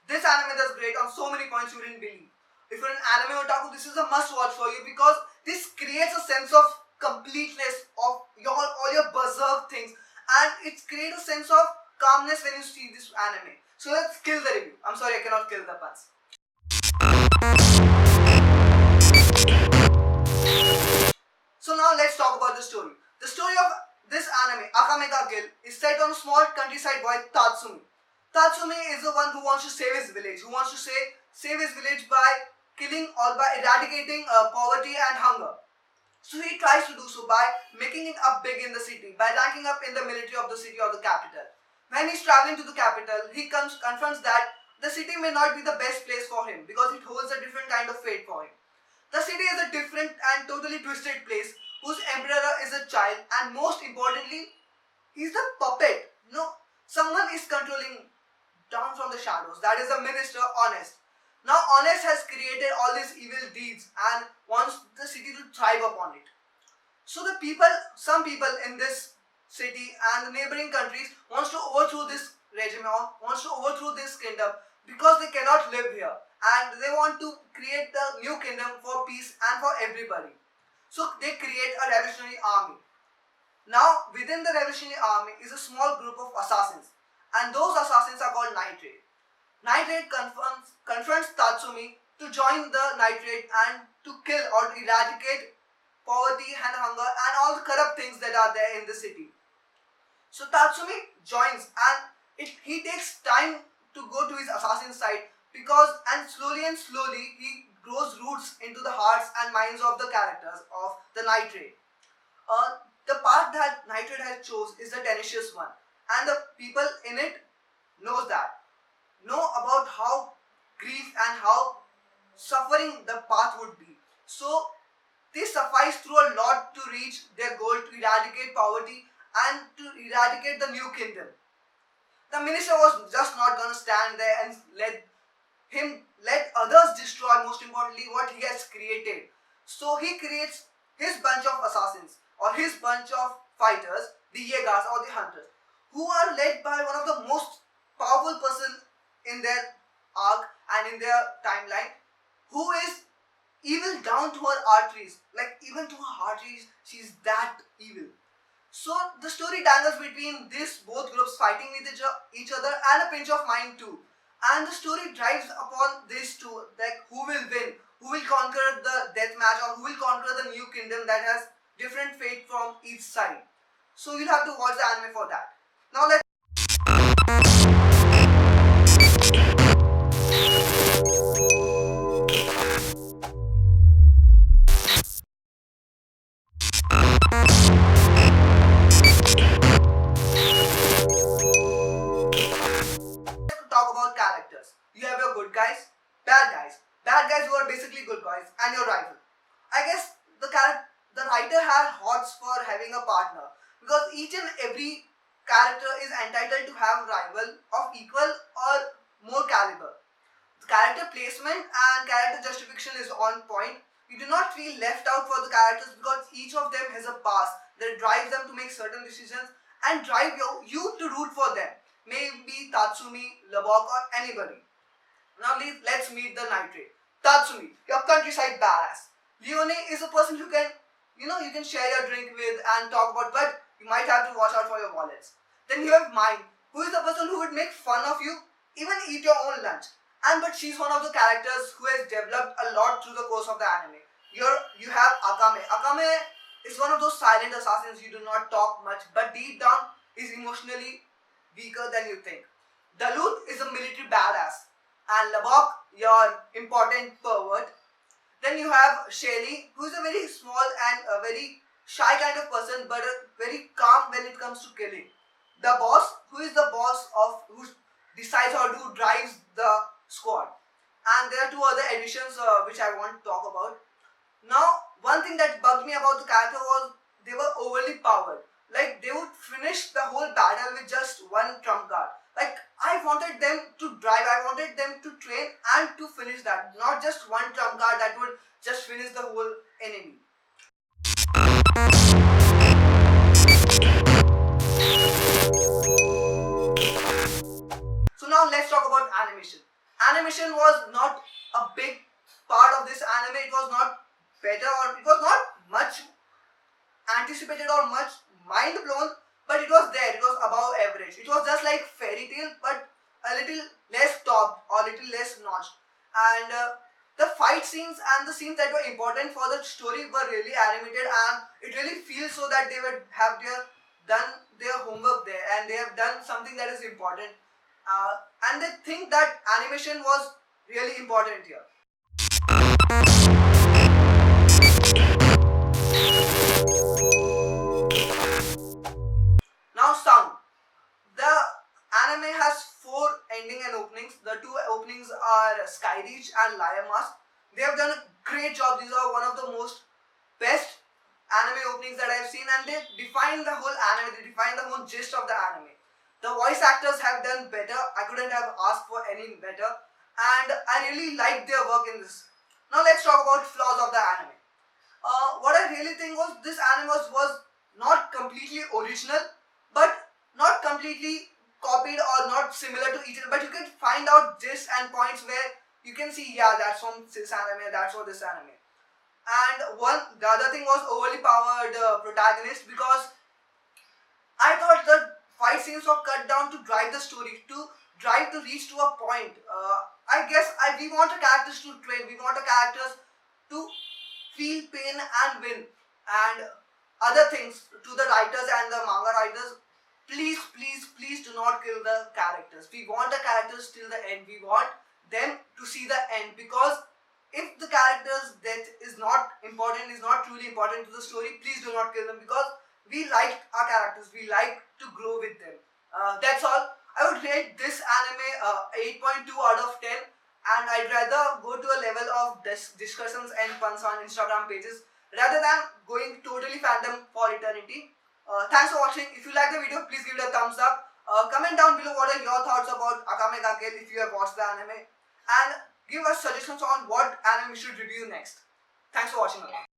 This anime does great on so many points you wouldn't believe. If you're an anime otaku, this is a must watch for you because this creates a sense of completeness of all your berserk things, and it creates a sense of calmness when you see this anime. So let's kill the review. I'm sorry, I cannot kill the puns. So now let's talk about the story. The story of this anime, Akame Ga Kill, is set on a small countryside boy Tatsumi. Tatsumi is the one who wants to save his village, who wants to save his village by killing or by eradicating poverty and hunger. So he tries to do so by making it up big in the city, by ranking up in the military of the city or the capital. When he's traveling to the capital, he confronts that the city may not be the best place for him because it holds a different kind of fate for him. The city is a different and totally twisted place whose emperor is a child, and most importantly, he's the puppet. Someone is controlling down from the shadows. That is the minister, Honest. Now, Honest has created all these evil deeds and wants the city to thrive upon it. So some people in this city and the neighboring countries wants to overthrow this regime, wants to overthrow this kingdom because they cannot live here, and they want to create the new kingdom for peace and for everybody. So they create a revolutionary army. Now, within the revolutionary army is a small group of assassins, and those assassins are called Nitrate. Nitrate confronts Tatsumi to join the Nitrate and to kill or eradicate poverty and hunger and all the corrupt things that are there in the city. So Tatsumi joins, and he takes time to go to his assassin side and slowly he grows roots into the hearts and minds of the characters of the Nitrate. The path that Nitrate has chose is the tenacious one, and the people in it know about how grief and how suffering the path would be. So they suffice through a lot to reach their goal to eradicate poverty and to eradicate the new kingdom. The minister was just not gonna stand there and let others destroy, most importantly, what he has created. So he creates his bunch of assassins or his bunch of fighters, the Yegas or the hunters, who are led by one of the most powerful person in their arc and in their timeline, who is evil down to her arteries. Like, even to her arteries, she's that evil. So the story dangles between these both groups fighting with each other and a pinch of mind too. And the story drives upon these two, like who will win, who will conquer the death match, or who will conquer the new kingdom that has different fate from each side. So you'll have to watch the anime for that. Now let's talk about characters. You have your good guys, bad guys who are basically good guys, and your rival. I guess the writer had hots for having a partner because each and every character is entitled to have a rival of equal or more caliber. The character placement and character justification is on point. You do not feel left out for the characters because each of them has a past that drives them to make certain decisions and drive you to root for them. Maybe Tatsumi, Labok, or anybody. Now let's meet the Nitrate. Tatsumi, your countryside badass. Leone is a person who can, you can share your drink with and talk about, but you might have to watch out for your wallets. Then you have Mine, who is the person who would make fun of you, even eat your own lunch. But she's one of the characters who has developed a lot through the course of the anime. You have Akame. Akame is one of those silent assassins. You do not talk much, but deep down is emotionally weaker than you think. Dalut is a military badass, and Labok, your important pervert. Then you have Shelly, who is a very small and a very shy kind of person, but very calm when it comes to killing. The boss, who is the boss who decides or who drives the squad. And there are two other additions which I want to talk about. Now, one thing that bugged me about the character was they were overly powered. Like, they would finish the whole battle with just one trump card. Like, I wanted them to drive, I wanted them to train and to finish that. Not just one trump card that would just finish the whole enemy. So now let's talk about animation. better, or it was not much anticipated or much mind blown, but it was there. It was above average. It was just like fairy tale, but a little less topped or little less notched. And the fight scenes and the scenes that were important for the story were really animated, and it really feels so that they would have done their homework there, and they have done something that is important. And they think that animation was really important here. Now sound. The anime has four ending and openings. The two openings are Skyreach and Liar Mask. They have done a great job. These are one of the most best anime openings that I've seen, and they define the whole anime. They define the whole gist of the anime. The voice actors have done better. I couldn't have asked for any better, and I really liked their work in this. Now let's talk about flaws of the anime. What I really think was this anime was not completely original, but not completely copied or not similar to each other. But you can find out gist and points where you can see, yeah, that's from this anime, that's for this anime. And the other thing was overly powered protagonist, because I thought the fight scenes were cut down to drive the story, to reach to a point. I guess we want the characters to train, we want the characters to feel pain and win, and other things to the writers and the manga writers. Please, please, please do not kill the characters. We want the characters till the end. We want them to see the end, because if the character's death is not important, is not truly important to the story, please do not kill them, because we like our characters. We like to grow with them. That's all. I would rate this anime 8.2 out of 10, and I'd rather go to a level of discussions and puns on Instagram pages rather than going totally fandom for eternity. Thanks for watching. If you like the video, please give it a thumbs up. Comment down below what are your thoughts about Akame Ga Kill if you have watched the anime, and give us suggestions on what anime we should review next. Thanks for watching again.